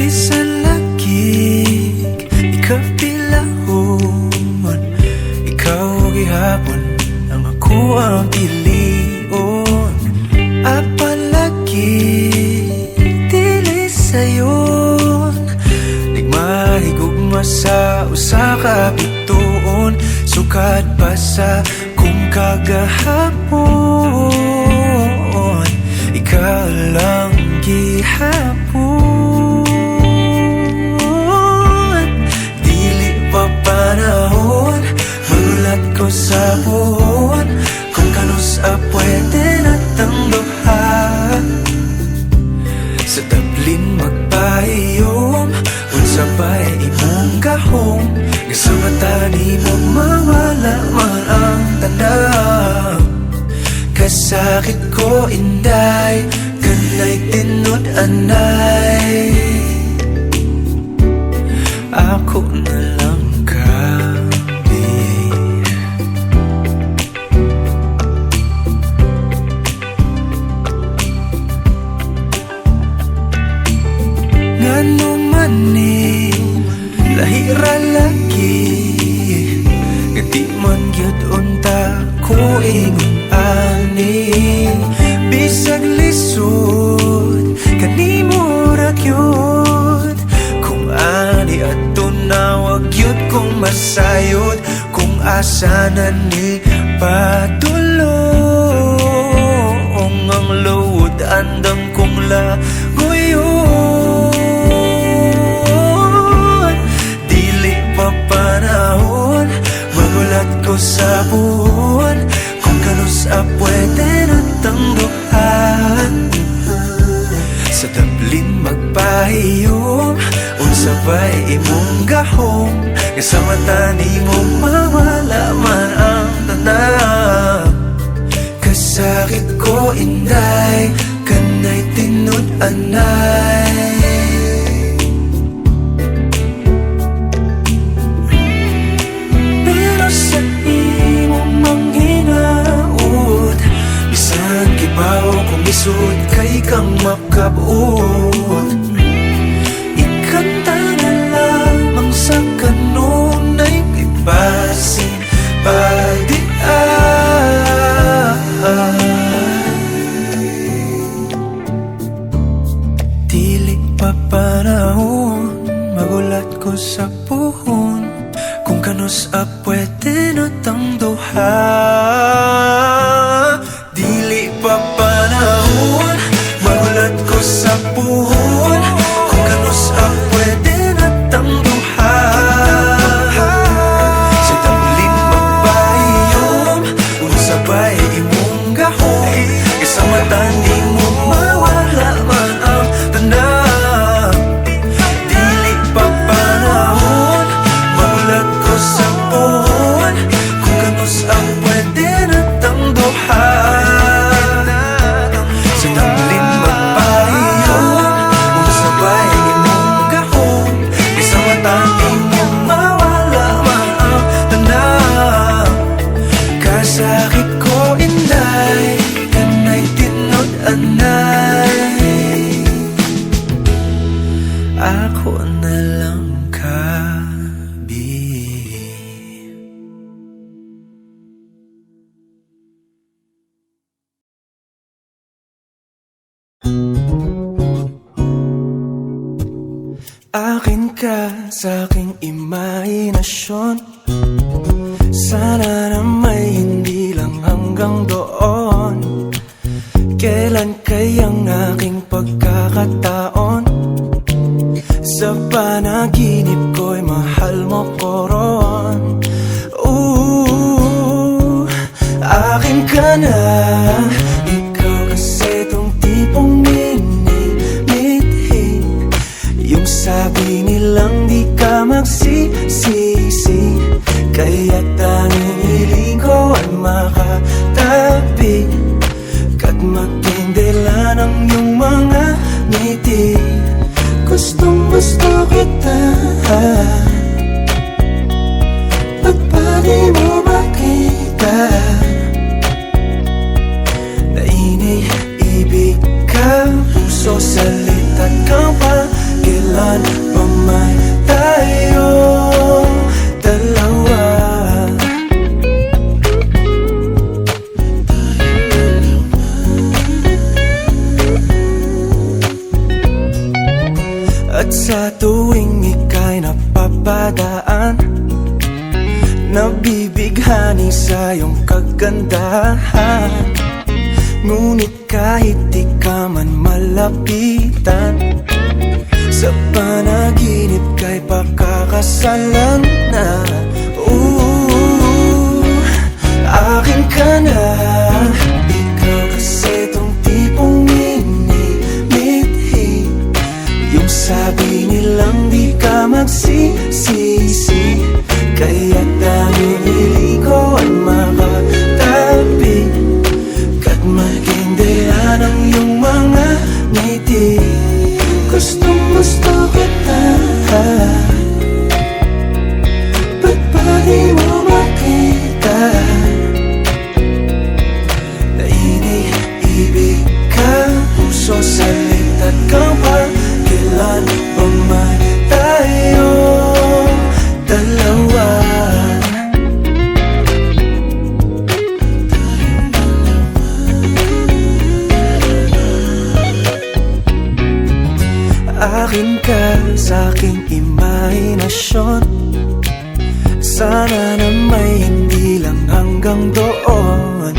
bisan lagig ikapilahon, ikaw gihapon ang ako ang pilion. Apalagi dili sayon, nagmahigugma sa usa ka bituon. Sukad pa sa kung kagahapon, ikaw lang gihapon. Dili pa panahon, magulat ko sa buhon, kung kanusa pwede natang duha. Sa tablin magpahiyom, unsa ba'y imong gahom, nga sa mata ni mo mawala man ang tanaw. Kasakit ko inday, kanay tinud anay, ako na lang kami. Ngano man ni lahira lagi, nga di man gyud unta ko ingon ani. Bisag lisod kanimo ra gyud, kung ani adto na wag gyud kong masayod. Kung asa na ni padulong ang load, andam kong lagoyon. Dili pa panahon, magulat ko sa buwan, kung kanusa pwede natang duhan. Sa tablin magpahiyom, unsa ba'y imong gahom, nga sa mata ni mo mawala man ang tanaw. Kasakit ko inday, kanay tinud anay, pero sa imong manghinaot, bisan kibaw kung isod kay kang makabot. Ikanta na lamang sa kanunay ipasin pagdiay. Dili pa panahon, magulat ko sa puhon, kung kanusa pwede natang duha. Dili pa panahon, magulat ko sa puhon, kung kanusa pwede natang duha. Sa tablin magpahiyom, unsa ba'y imong gahom, isa mata ni mo mawala man ang tanaw. Dili pa panahon, magulat ko sa puhon, kung kanusa pwede natang duha. Sa tablin magpahiyom, unsa ba'y imong gahom, isa mata ni mo mawala man ang tanaw. Kasakit ko inday, kanay tinud anay, ako na lang kabi. Akin ka sa aking imahinasyon, sana na may hindi lang hanggang doon. Kailan kayang aking pagkakataon, sa panaginip ko'y mahal mo ko ron. Akin ka na, ikaw kasi tong tipong minimithi, yung sabi nilang di ka magsisisi, kaya tanging hiling ko ay makatabi, kat magtindela ng iyong mga ngiti. Gustong gusto kita, ba't pa di mo makita na iniibig ka? Puso salita ka pa, kailan Sa tuwing ika'y napapadaan, nabibighani sa iyong kagandahan. Ngunit kahit di ka man malapitan, sa panaginip ka'y pakakasalan na. Akin ka na. Ikaw kasi tong tipong minimithi, yung sabi nilang di ka magsisisi. Kaya tanging hiling ko ay makatabi ka't maintindihan ang iyong mga ngiti. Gustong gusto kita, ba't ba di mo makita na iniibig ka? Puso sa litat ka pa, kailan ba man tayong dalawa? Akin ka sa aking imahinasyon, sana na may hindi lang hanggang doon.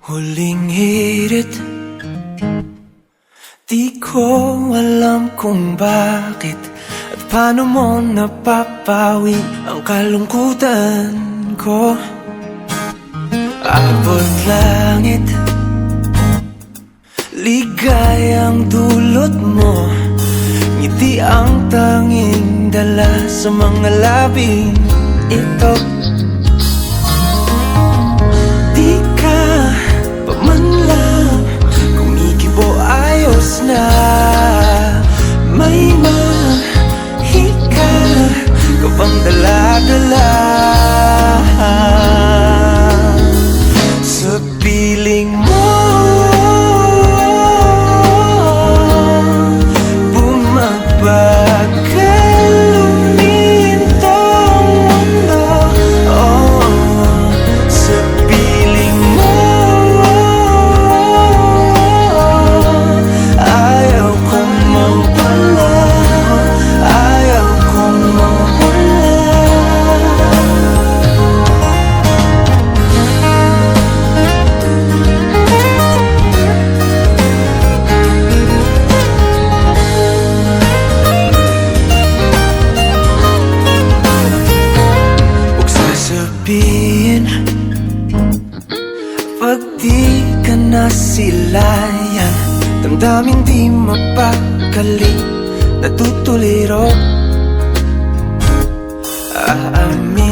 Huling hirit, di ko alam kung bakit at paano mo napapawi ang kalungkutan ko. Abot langit, ligayang dulot mo, ngiti ang tanging dala sa mga labing ito. Di ka pa man lang kumikibo, ayos na. May mahika ka pang dala-dala sa piling mo. Bumabagal lumintong mundo, sa piling mo. Ayaw kong mawala, ayaw kong mawala. Huwag sasabihin pag di ka na silayan, damdaming di mapakali, natutuliro. Aamin